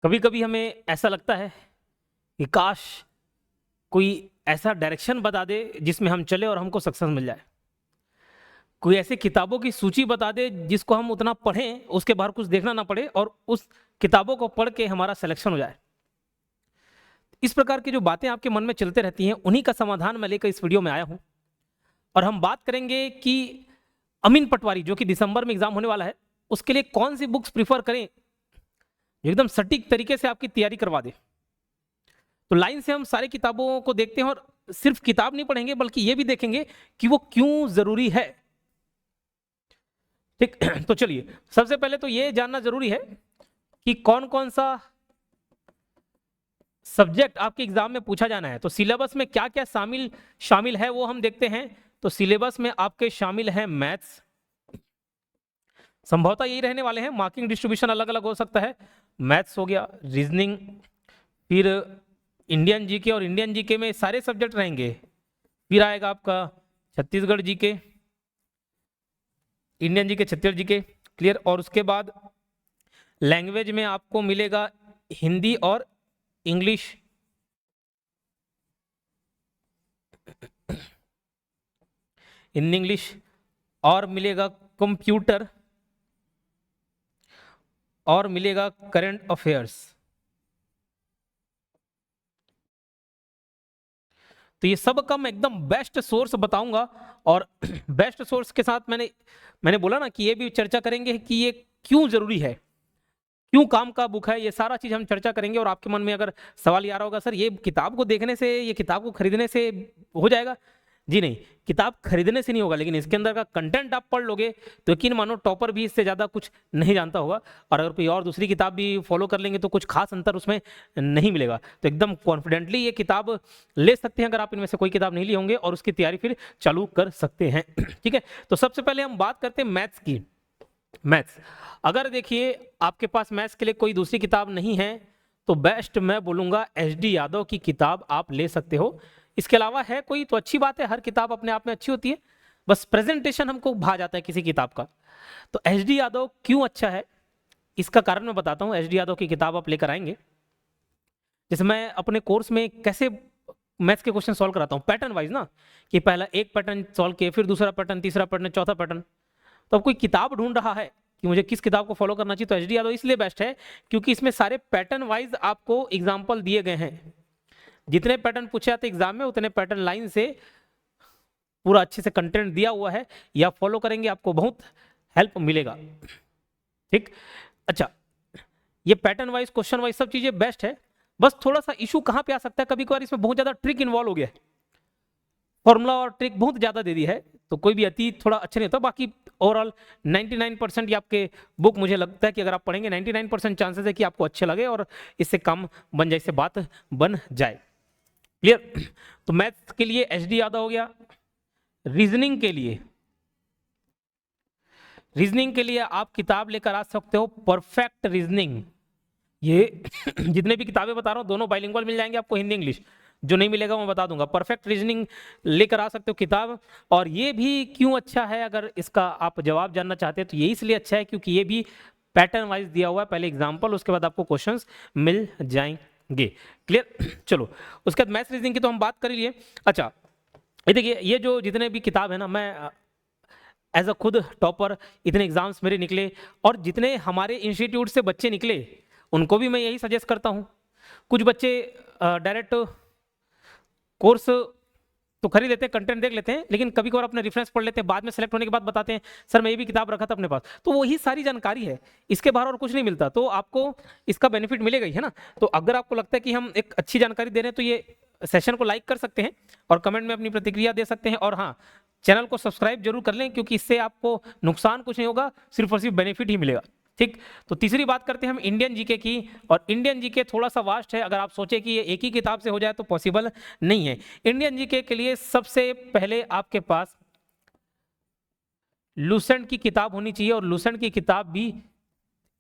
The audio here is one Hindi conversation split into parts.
कभी कभी हमें ऐसा लगता है कि काश कोई ऐसा डायरेक्शन बता दे जिसमें हम चले और हमको सक्सेस मिल जाए। कोई ऐसी किताबों की सूची बता दे जिसको हम उतना पढ़ें उसके बाहर कुछ देखना ना पड़े और उस किताबों को पढ़ के हमारा सिलेक्शन हो जाए। इस प्रकार की जो बातें आपके मन में चलते रहती हैं उन्हीं का समाधान मैं लेकर इस वीडियो में आया हूं। और हम बात करेंगे कि अमीन पटवारी जो कि दिसंबर में एग्जाम होने वाला है उसके लिए कौन सी बुक्स प्रीफर करें जो एकदम सटीक तरीके से आपकी तैयारी करवा दे। तो लाइन से हम सारी किताबों को देखते हैं और सिर्फ किताब नहीं पढ़ेंगे बल्कि ये भी देखेंगे कि वो क्यों जरूरी है। ठीक तो चलिए सबसे पहले तो ये जानना जरूरी है कि कौन कौन सा सब्जेक्ट आपके एग्जाम में पूछा जाना है। तो सिलेबस में क्या क्या शामिल है वो हम देखते हैं। तो सिलेबस में आपके शामिल है मैथ्स, संभवतः यही रहने वाले हैं, मार्किंग डिस्ट्रीब्यूशन अलग अलग हो सकता है। मैथ्स हो गया, रीजनिंग, फिर इंडियन जीके, और इंडियन जीके में सारे सब्जेक्ट रहेंगे। फिर आएगा आपका Chhattisgarh GK, Indian GK, Chhattisgarh GK, clear. और उसके बाद लैंग्वेज में आपको मिलेगा हिंदी और इंग्लिश, हिंदी इंग्लिश, और मिलेगा कंप्यूटर, और मिलेगा करंट अफेयर्स। तो ये सब का मैं एकदम बेस्ट सोर्स बताऊंगा। और बेस्ट सोर्स के साथ मैंने बोला ना कि ये भी चर्चा करेंगे कि ये क्यों जरूरी है, क्यों काम का बुक है, ये सारा चीज हम चर्चा करेंगे। और आपके मन में अगर सवाल ये आ रहा होगा सर ये किताब को देखने से, ये किताब को खरीदने से हो जाएगा, जी नहीं, किताब खरीदने से नहीं होगा, लेकिन इसके अंदर का कंटेंट आप पढ़ लोगे तो यकीन मानो टॉपर भी इससे ज़्यादा कुछ नहीं जानता होगा। और अगर कोई और दूसरी किताब भी फॉलो कर लेंगे तो कुछ खास अंतर उसमें नहीं मिलेगा। तो एकदम कॉन्फिडेंटली ये किताब ले सकते हैं अगर आप इनमें से कोई किताब नहीं लिए होंगे, और उसकी तैयारी फिर चालू कर सकते हैं। ठीक है, तो सबसे पहले हम बात करते हैं मैथ्स की। मैथ्स, अगर देखिए आपके पास मैथ्स के लिए कोई दूसरी किताब नहीं है तो बेस्ट मैं बोलूँगा एच.डी. यादव की किताब आप ले सकते हो। इसके अलावा है कोई तो अच्छी बात है, हर किताब अपने आप में अच्छी होती है, बस प्रेजेंटेशन हमको भा जाता है किसी किताब का। तो एच.डी. यादव क्यों अच्छा है इसका कारण मैं बताता हूँ। एच.डी. यादव की किताब आप लेकर आएंगे, जैसे मैं अपने कोर्स में कैसे मैथ्स के क्वेश्चन सॉल्व कराता हूँ पैटर्न वाइज ना, कि पहला एक पैटर्न सॉल्व किए, फिर दूसरा पैटर्न, तीसरा पैटर्न, चौथा पैटर्न। तो अब कोई किताब ढूंढ रहा है कि मुझे किस किताब को फॉलो करना चाहिए, तो एच.डी. यादव इसलिए बेस्ट है क्योंकि इसमें सारे पैटर्न वाइज आपको एग्जाम्पल दिए गए हैं। जितने पैटर्न पूछे जाते एग्जाम में उतने पैटर्न लाइन से पूरा अच्छे से कंटेंट दिया हुआ है, या फॉलो करेंगे आपको बहुत हेल्प मिलेगा। ठीक, अच्छा, ये पैटर्न वाइज, क्वेश्चन वाइज सब चीजें बेस्ट है। बस थोड़ा सा इशू कहां पे आ सकता है, कभी कभार इसमें बहुत ज्यादा ट्रिक इन्वॉल्व हो गया है, फॉर्मूला और ट्रिक बहुत ज्यादा दे दी है, तो कोई भी अति थोड़ा अच्छा नहीं होता। बाकी ओवरऑल 99% ये आपके बुक, मुझे लगता है कि अगर आप पढ़ेंगे 99% चांसेस है कि आपको अच्छे लगे और इससे काम बन जाए, इससे बात बन जाए। क्लियर। तो मैथ्स के लिए एच.डी. यादव हो गया। रीजनिंग के लिए आप किताब लेकर आ सकते हो परफेक्ट रीजनिंग। ये जितने भी किताबें बता रहा हूँ दोनों बाइलिंगुअल मिल जाएंगे आपको, हिंदी इंग्लिश। जो नहीं मिलेगा मैं बता दूंगा, परफेक्ट रीजनिंग लेकर आ सकते हो किताब। और ये भी क्यों अच्छा है, अगर इसका आप जवाब जानना चाहते हैं तो ये इसलिए अच्छा है क्योंकि ये भी पैटर्न वाइज दिया हुआ है, पहले एग्जाम्पल उसके बाद आपको क्वेश्चंस मिल जाएंगे। क्लियर। चलो, उसके बाद मैथ्स रीजनिंग की तो हम बात कर ही लिए। अच्छा, ये देखिए, ये जो जितने भी किताब है ना, मैं एज अ खुद टॉपर, इतने एग्जाम्स मेरे निकले और जितने हमारे इंस्टीट्यूट से बच्चे निकले उनको भी मैं यही सजेस्ट करता हूँ। कुछ बच्चे डायरेक्ट कोर्स तो खरीद लेते हैं, कंटेंट देख लेते हैं, लेकिन कभी कभार अपने रेफरेंस पढ़ लेते हैं, बाद में सेलेक्ट होने के बाद बताते हैं सर मैं ये भी किताब रखा था अपने पास। तो वही सारी जानकारी है, इसके बाहर और कुछ नहीं मिलता, तो आपको इसका बेनिफिट मिलेगा ही, है ना। तो अगर आपको लगता है कि हम एक अच्छी जानकारी दे रहे हैं तो ये सेशन को लाइक कर सकते हैं और कमेंट में अपनी प्रतिक्रिया दे सकते हैं। और हाँ, चैनल को सब्सक्राइब जरूर कर लें क्योंकि इससे आपको नुकसान कुछ नहीं होगा, सिर्फ और सिर्फ बेनिफिट ही मिलेगा। ठीक, तो तीसरी बात करते हैं हम इंडियन जीके की। और इंडियन जीके थोड़ा सा वास्ट है, अगर आप सोचे कि ये एक ही किताब से हो जाए तो पॉसिबल नहीं है। इंडियन जीके के लिए सबसे पहले आपके पास लूसेंट की किताब होनी चाहिए, और लूसेंट की किताब भी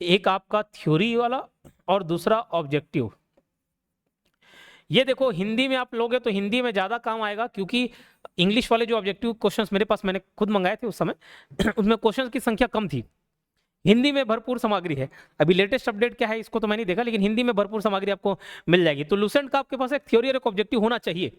एक आपका थ्योरी वाला और दूसरा ऑब्जेक्टिव। ये देखो, हिंदी में आप लोगे तो हिंदी में ज्यादा काम आएगा क्योंकि इंग्लिश वाले जो ऑब्जेक्टिव क्वेश्चंस मेरे पास मैंने खुद मंगाए थे उस समय उसमें क्वेश्चंस की संख्या कम थी। हिंदी में भरपूर सामग्री है। अभी लेटेस्ट अपडेट क्या है इसको तो मैं नहीं देखा, लेकिन हिंदी में भरपूर सामग्री आपको मिल जाएगी। तो लुसेंट का आपके पास एक थ्योरी और एक ऑब्जेक्टिव होना चाहिए।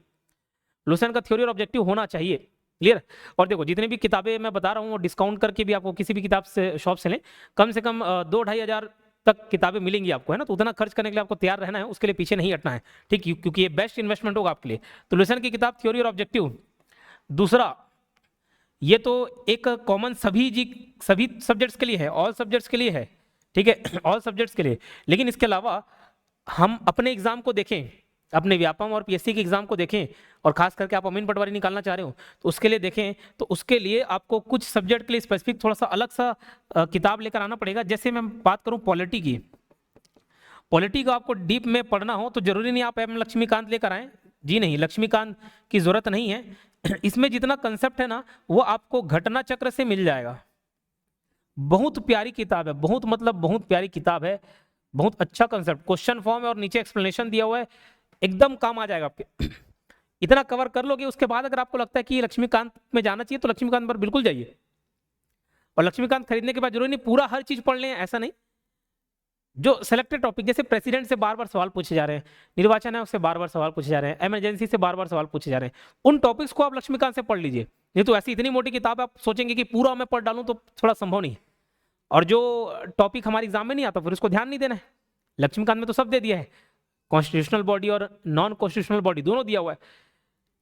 लुसेंट का थ्योरी और ऑब्जेक्टिव होना चाहिए, क्लियर। और देखो जितनी भी किताबें मैं बता रहा हूँ वो डिस्काउंट करके भी आपको किसी भी किताब से शॉप से लें, कम से कम 2-2.5 हज़ार तक किताबें मिलेंगी आपको, है ना। तो उतना खर्च करने के लिए आपको तैयार रहना है, उसके लिए पीछे नहीं हटना है, ठीक, क्योंकि ये बेस्ट इन्वेस्टमेंट होगा आपके लिए। तो लुसेंट की किताब थ्योरी और ऑब्जेक्टिव। दूसरा, ये तो एक कॉमन सभी सब्जेक्ट्स के लिए है, ऑल सब्जेक्ट्स के लिए है, ठीक है, ऑल सब्जेक्ट्स के लिए। लेकिन इसके अलावा हम अपने एग्जाम को देखें, अपने व्यापम और पीएससी के एग्जाम को देखें, और खास करके आप अमीन पटवारी निकालना चाह रहे हो तो उसके लिए देखें, तो उसके लिए आपको कुछ सब्जेक्ट के लिए स्पेसिफिक थोड़ा सा अलग सा किताब लेकर आना पड़ेगा। जैसे मैं बात करूं पॉलिटी की, पॉलिटी को आपको डीप में पढ़ना हो तो जरूरी नहीं आप एम लक्ष्मीकांत लेकर आए, जी नहीं, लक्ष्मीकांत की जरूरत नहीं है। इसमें जितना कंसेप्ट है ना वो आपको घटना चक्र से मिल जाएगा। बहुत प्यारी किताब है, बहुत मतलब बहुत प्यारी किताब है, बहुत अच्छा कंसेप्ट, क्वेश्चन फॉर्म है और नीचे एक्सप्लेनेशन दिया हुआ है, एकदम काम आ जाएगा आपके। इतना कवर कर लोगे, उसके बाद अगर आपको लगता है कि लक्ष्मीकांत में जाना चाहिए तो लक्ष्मीकांत पर बिल्कुल जाइए। और लक्ष्मीकांत खरीदने के बाद जरूरी नहीं पूरा हर चीज पढ़ लें, ऐसा नहीं। जो सिलेक्टेड टॉपिक, जैसे प्रेसिडेंट से बार बार सवाल पूछे जा रहे हैं, निर्वाचन आयोग से बार बार सवाल पूछे जा रहे हैं, इमरजेंसी से बार बार सवाल पूछे जा रहे हैं, उन टॉपिक्स को आप लक्ष्मीकांत से पढ़ लीजिए। नहीं तो ऐसी इतनी मोटी किताब आप सोचेंगे कि पूरा मैं पढ़ डालूं तो थोड़ा संभव नहीं है। और जो टॉपिक हमारे एग्जाम में नहीं आता फिर उसको ध्यान नहीं देना है। लक्ष्मीकांत में तो सब दे दिया है, कॉन्स्टिट्यूशनल बॉडी और नॉन कॉन्स्टिट्यूशनल बॉडी दोनों दिया हुआ है,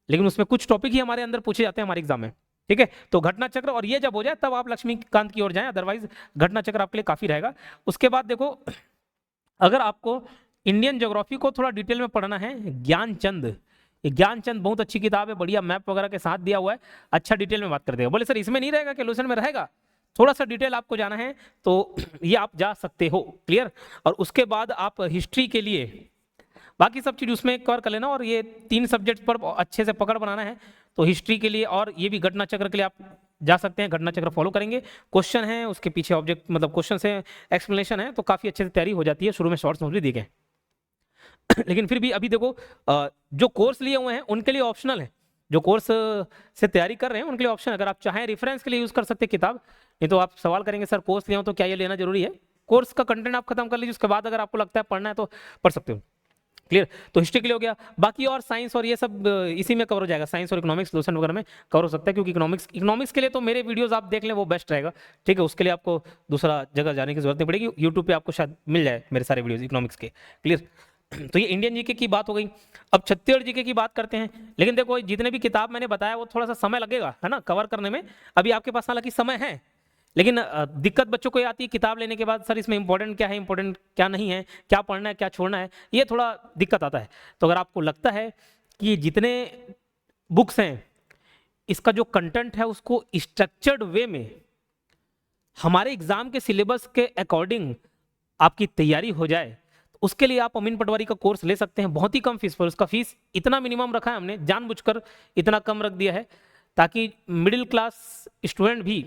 लेकिन उसमें कुछ टॉपिक ही हमारे अंदर पूछे जाते हैं हमारे एग्जाम में, ठीक है। तो घटना चक्र और ये जब हो जाए तब आप लक्ष्मीकांत की ओर जाएं, अदरवाइज घटना चक्र आपके लिए काफी रहेगा। उसके बाद देखो, अगर आपको इंडियन ज्योग्राफी को थोड़ा डिटेल में पढ़ना है, ज्ञानचंद, ये ज्ञानचंद बहुत अच्छी किताब है, बढ़िया मैप वगैरह के साथ दिया हुआ है, अच्छा डिटेल में बात कर देगा। बोले सर इसमें नहीं रहेगा कि लुसेंट में रहेगा, थोड़ा सा डिटेल आपको जाना है तो ये आप जा सकते हो, क्लियर। और उसके बाद आप हिस्ट्री के लिए बाकी सब चीज उसमें कवर कर लेना, और ये 3 सब्जेक्ट पर अच्छे से पकड़ बनाना है। तो हिस्ट्री के लिए और ये भी घटना चक्र के लिए आप जा सकते हैं, घटना चक्र फॉलो करेंगे, क्वेश्चन है उसके पीछे ऑब्जेक्ट मतलब क्वेश्चन से एक्सप्लेनेशन है, तो काफी अच्छे से तैयारी हो जाती है। शुरू में शॉर्ट्स नोट भी दिए गए लेकिन फिर भी अभी देखो जो कोर्स लिए हुए हैं उनके लिए ऑप्शनल है, जो कोर्स से तैयारी कर रहे हैं उनके लिए ऑप्शन, अगर आप चाहें रेफरेंस के लिए यूज कर सकते हैं किताब, नहीं तो आप सवाल करेंगे सर कोर्स लिया हो तो क्या ये लेना जरूरी है। कोर्स का कंटेंट आप खत्म कर लीजिए, उसके बाद अगर आपको लगता है पढ़ना है तो पढ़ सकते हो, क्लियर। तो हिस्ट्री के लिए हो गया, बाकी और साइंस और ये सब इसी में कवर हो जाएगा, साइंस और इकोनॉमिक्स लुसेंट वगैरह में कवर हो सकता है, क्योंकि इकोनॉमिक्स के लिए तो मेरे वीडियोस आप देख लें वो बेस्ट रहेगा, ठीक है। उसके लिए आपको दूसरा जगह जाने की जरूरत नहीं पड़ेगी, यूट्यूब पे आपको शायद मिल जाए मेरे सारे वीडियोस इकोनॉमिक्स के, क्लियर। तो ये इंडियन जीके की बात हो गई। अब छत्तीसगढ़ जीके की बात करते हैं, लेकिन देखो जितने भी किताब मैंने बताया वो थोड़ा सा समय लगेगा, है ना, कवर करने में। अभी आपके पास हालांकि समय है, लेकिन दिक्कत बच्चों को ये आती है किताब लेने के बाद, सर इसमें इंपॉर्टेंट क्या है, इंपॉर्टेंट क्या नहीं है, क्या पढ़ना है क्या छोड़ना है, ये थोड़ा दिक्कत आता है। तो अगर आपको लगता है कि जितने बुक्स हैं इसका जो कंटेंट है उसको स्ट्रक्चर्ड वे में हमारे एग्जाम के सिलेबस के अकॉर्डिंग आपकी तैयारी हो जाए, उसके लिए आप अमीन पटवारी का कोर्स ले सकते हैं, बहुत ही कम फीस पर। उसका फीस इतना मिनिमम रखा है हमने, जानबूझकर इतना कम रख दिया है ताकि मिडिल क्लास स्टूडेंट भी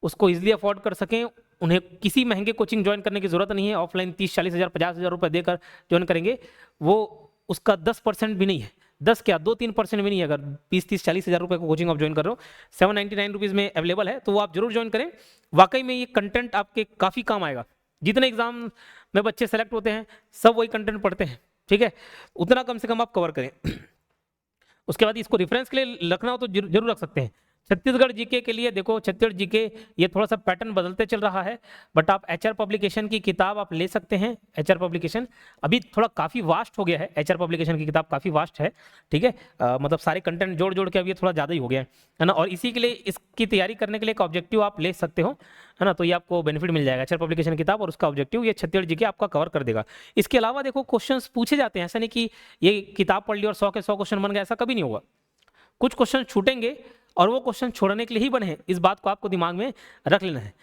उसको इजीली अफोर्ड कर सकें, उन्हें किसी महंगे कोचिंग ज्वाइन करने की जरूरत नहीं है। ऑफलाइन 30-40 हज़ार 50 हज़ार रुपये देकर ज्वाइन करेंगे, वो उसका 10% भी नहीं है, 10 क्या 2-3% भी नहीं है। अगर 20-30-40 हज़ार रुपये को कोचिंग आप ज्वाइन कर रहे हो, 799 रुपीज़ में अवेलेबल है, तो वो आप जरूर ज्वाइन करें। वाकई में ये कंटेंट आपके काफ़ी काम आएगा। जितने एग्जाम में बच्चे सेलेक्ट होते हैं सब वही कंटेंट पढ़ते हैं, ठीक है, उतना कम से कम आप कवर करें। उसके बाद इसको रेफरेंस के लिए रखना हो तो जरूर रख सकते हैं। छत्तीसगढ़ जीके के लिए देखो, छत्तीसगढ़ जीके ये थोड़ा सा पैटर्न बदलते चल रहा है, बट आप एचआर पब्लिकेशन की किताब आप ले सकते हैं। एचआर पब्लिकेशन अभी थोड़ा काफ़ी वास्ट हो गया है, एचआर पब्लिकेशन की किताब काफ़ी वास्ट है, ठीक है, मतलब सारे कंटेंट जोड़ जोड़ के अब ये थोड़ा ज़्यादा ही हो गया है ना। और इसी के लिए इसकी तैयारी करने के लिए एक ऑब्जेक्टिव आप ले सकते हो, है ना, तो ये आपको बेनिफिट मिल जाएगा। एचआर पब्लिकेशन किताब और उसका ऑब्जेक्टिव ये छत्तीसगढ़ जीके आपका कवर कर देगा। इसके अलावा देखो क्वेश्चन पूछे जाते हैं, ऐसा नहीं कि ये किताब पढ़ ली और 100 के 100 क्वेश्चन बन गए, ऐसा कभी नहीं होगा। कुछ क्वेश्चन छूटेंगे और वो क्वेश्चन छोड़ने के लिए ही बने हैं, इस बात को आपको दिमाग में रख लेना है।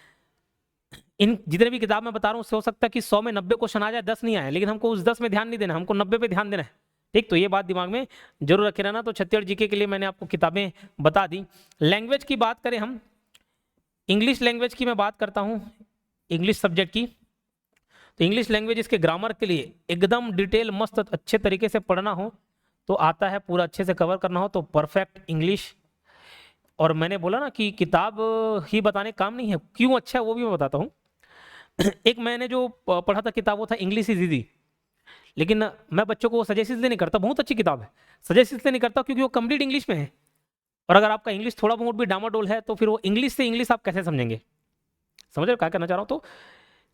इन जितने भी किताब मैं बता रहा हूँ उससे हो सकता है कि 100 में 90 क्वेश्चन आ जाए, 10 नहीं आए, लेकिन हमको उस 10 में ध्यान नहीं देना, हमको 90 पे ध्यान देना है, ठीक। तो ये बात दिमाग में जरूर रखे रहना। तो छत्तीसगढ़ जीके के लिए मैंने आपको किताबें बता दी। लैंग्वेज की बात करें हम, इंग्लिश लैंग्वेज की मैं बात करता हूँ, इंग्लिश सब्जेक्ट की। तो इंग्लिश लैंग्वेज इसके ग्रामर के लिए एकदम डिटेल मस्त अच्छे तरीके से पढ़ना हो तो आता है, पूरा अच्छे से कवर करना हो तो परफेक्ट इंग्लिश। और मैंने बोला ना कि किताब ही बताने काम नहीं है, क्यों अच्छा है वो भी मैं बताता हूँ। एक मैंने जो पढ़ा था किताब वो था इंग्लिश इज इजी, लेकिन मैं बच्चों को सजेस्ट इसलिए नहीं करता, बहुत अच्छी किताब है, सजेस्ट इसलिए नहीं करता क्योंकि वो कंप्लीट इंग्लिश में है, और अगर आपका इंग्लिश थोड़ा बहुत भी डामाडोल है तो फिर वो इंग्लिश से इंग्लिश आप कैसे समझेंगे, समझ रहे हो क्या करना चाह रहा हूँ। तो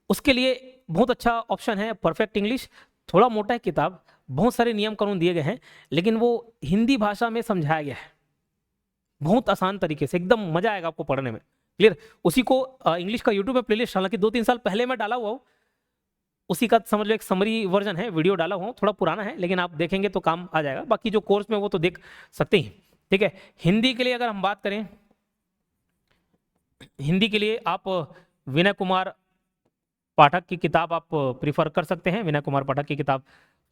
उसके लिए बहुत अच्छा ऑप्शन है परफेक्ट इंग्लिश। थोड़ा मोटा है किताब, बहुत सारे नियम कानून दिए गए हैं, लेकिन वो हिंदी भाषा में समझाया गया है बहुत आसान तरीके से, एकदम मजा आएगा आपको पढ़ने में। क्लियर। उसी को इंग्लिश का यूट्यूब में प्लेलिस्ट, हालांकि 2-3 साल पहले मैं डाला हुआ हूँ, उसी का समझ लो एक समरी वर्जन है, वीडियो डाला हुआ, थोड़ा पुराना है लेकिन आप देखेंगे तो काम आ जाएगा, बाकी जो कोर्स में वो तो देख सकते हैं। ठीक है। हिंदी के लिए अगर हम बात करें, हिंदी के लिए आप विनय कुमार पाठक की किताब आप प्रीफर कर सकते हैं, विनय कुमार पाठक की किताब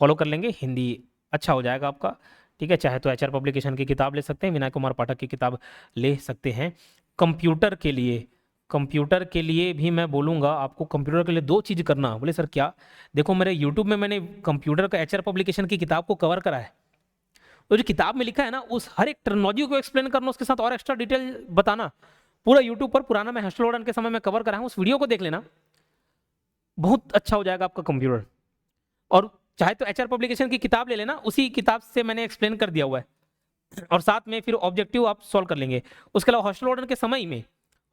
फॉलो कर लेंगे, हिंदी अच्छा हो जाएगा आपका। ठीक है। चाहे तो एचआर पब्लिकेशन की किताब ले सकते हैं, विनय कुमार पाठक की किताब ले सकते हैं। कंप्यूटर के लिए, कंप्यूटर के लिए भी मैं बोलूँगा आपको, कंप्यूटर के लिए 2 चीज़ करना। बोले सर क्या? देखो मेरे यूट्यूब में मैंने कंप्यूटर का एचआर पब्लिकेशन की किताब को कवर करा है, तो जो किताब में लिखा है ना उस हर एक टर्मिनोलॉजी को एक्सप्लेन करना, उसके साथ और एक्स्ट्रा डिटेल बताना, पूरा यूट्यूब पर पुराना मैं हॉस्टल वार्डन के समय में कवर करा हूँ, उस वीडियो को देख लेना, बहुत अच्छा हो जाएगा आपका कंप्यूटर। और चाहे तो एचआर पब्लिकेशन की किताब ले लेना, उसी किताब से मैंने एक्सप्लेन कर दिया हुआ है, और साथ में फिर ऑब्जेक्टिव आप सॉल्व कर लेंगे। उसके अलावा हॉस्टल वार्डन के समय में,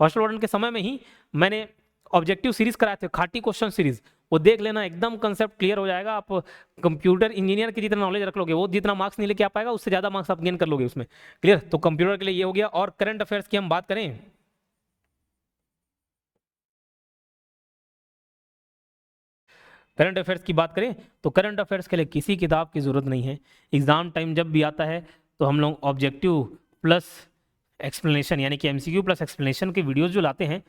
हॉस्टल वार्डन के समय में ही मैंने ऑब्जेक्टिव सीरीज कराए थे, खाटी क्वेश्चन सीरीज, वो देख लेना, एकदम कंसेप्ट क्लियर हो जाएगा। आप कंप्यूटर इंजीनियर की जितना नॉलेज रख लोगे, वो जितना मार्क्स नहीं लेके आ पाएगा उससे ज़्यादा मार्क्स आप गेन कर लोगे उसमें। क्लियर। तो कंप्यूटर के लिए ये हो गया। और करंट अफेयर्स की हम बात करें, करंट अफेयर्स की बात करें तो करंट अफेयर्स के लिए किसी किताब की ज़रूरत नहीं है। एग्ज़ाम टाइम जब भी आता है तो हम लोग ऑब्जेक्टिव प्लस एक्सप्लेनेशन, यानी कि एमसीक्यू प्लस एक्सप्लेनेशन के वीडियोस जो लाते हैं,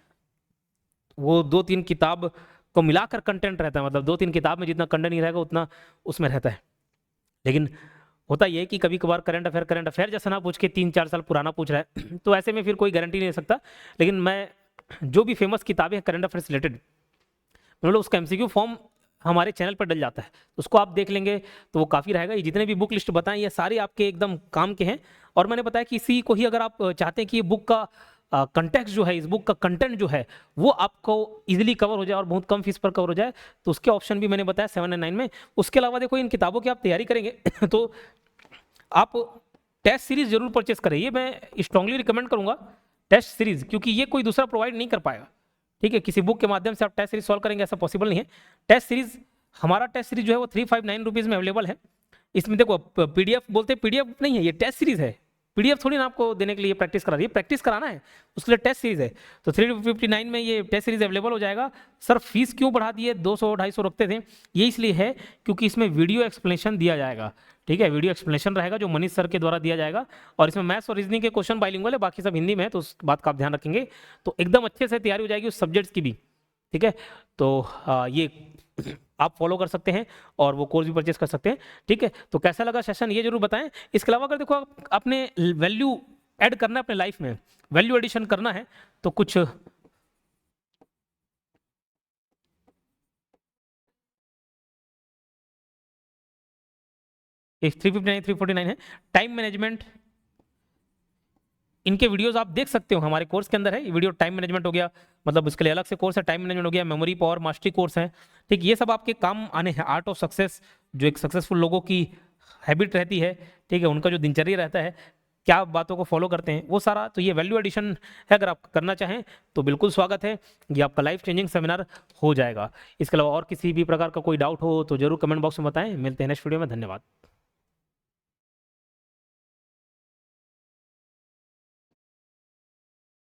वो 2-3 किताब को मिलाकर कंटेंट रहता है, मतलब 2-3 किताब में जितना कंटेंट नहीं रहेगा उतना उसमें रहता है। लेकिन होता यह है कि कभी कभार करंट अफेयर जैसा ना पूछ के 3-4 साल पुराना पूछ रहा है तो ऐसे में फिर कोई गारंटी नहीं दे सकता। लेकिन मैं जो भी फेमस किताबें हैं करंट अफेयर्स रिलेटेड, मतलब उसका एमसीक्यू फॉर्म हमारे चैनल पर डल जाता है, उसको आप देख लेंगे तो वो काफ़ी रहेगा। ये जितने भी बुक लिस्ट बताएं ये सारे आपके एकदम काम के हैं। और मैंने बताया कि इसी को ही अगर आप चाहते हैं कि ये बुक का कंटेक्स्ट जो है, इस बुक का कंटेंट जो है वो आपको इजीली कवर हो जाए और बहुत कम फीस पर कवर हो जाए, तो उसके ऑप्शन भी मैंने बताया 7 और 9 में। उसके अलावा देखो इन किताबों की आप तैयारी करेंगे तो आप टेस्ट सीरीज जरूर परचेस करें, ये मैं स्ट्रांगली रिकमेंड करूंगा टेस्ट सीरीज, क्योंकि ये कोई दूसरा प्रोवाइड नहीं कर पाएगा। ठीक है। किसी बुक के माध्यम से आप टेस्ट सीरीज सॉल्व करेंगे ऐसा पॉसिबल नहीं है। टेस्ट सीरीज, हमारा टेस्ट सीरीज जो है वो 359 रुपीज़ में अवेलेबल है। इसमें देखो पीडीएफ बोलते हैं, पीडीएफ नहीं है, ये टेस्ट सीरीज है। पीडीएफ थोड़ी ना आपको देने के लिए प्रैक्टिस करा रही है, प्रैक्टिस कराना है उसके लिए टेस्ट सीरीज है। तो 359 में ये टेस्ट सीरीज अवेलेबल हो जाएगा। सर फीस क्यों बढ़ा दिए, 200-250 रखते थे, ये इसलिए है क्योंकि इसमें वीडियो एक्सप्लेनेशन दिया जाएगा। ठीक है। वीडियो एक्सप्लेनेशन रहेगा जो मनीष सर के द्वारा दिया जाएगा, और इसमें मैथ्स और रीजनिंग के क्वेश्चन बाइलिंगुअल है, बाकी सब हिंदी में है, तो उस बात का आप ध्यान रखेंगे तो एकदम अच्छे से तैयारी हो जाएगी उस सब्जेक्ट्स की भी। ठीक है। तो ये आप फॉलो कर सकते हैं और वो कोर्स भी परचेस कर सकते हैं। ठीक है। तो कैसा लगा सेशन ये जरूर बताएं। इसके अलावा अगर देखो आपने वैल्यू ऐड करना है अपने लाइफ में, वैल्यू एडिशन करना है, तो कुछ एक 359 349 है, टाइम मैनेजमेंट, इनके वीडियोस आप देख सकते हो हमारे कोर्स के अंदर है। ये वीडियो टाइम मैनेजमेंट हो गया, मतलब उसके लिए अलग से कोर्स है, टाइम मैनेजमेंट हो गया, मेमोरी पावर मास्टरी कोर्स है। ठीक, ये सब आपके काम आने हैं। आर्ट ऑफ सक्सेस, जो एक सक्सेसफुल लोगों की हैबिट रहती है, ठीक है, उनका जो दिनचर्या रहता है, क्या बातों को फॉलो करते हैं, वो सारा, तो ये वैल्यू एडिशन है। अगर आप करना चाहें तो बिल्कुल स्वागत है, ये आपका लाइफ चेंजिंग सेमिनार हो जाएगा। इसके अलावा और किसी भी प्रकार का कोई डाउट हो तो जरूर कमेंट बॉक्स में बताएं। मिलते हैं नेक्स्ट वीडियो में। धन्यवाद।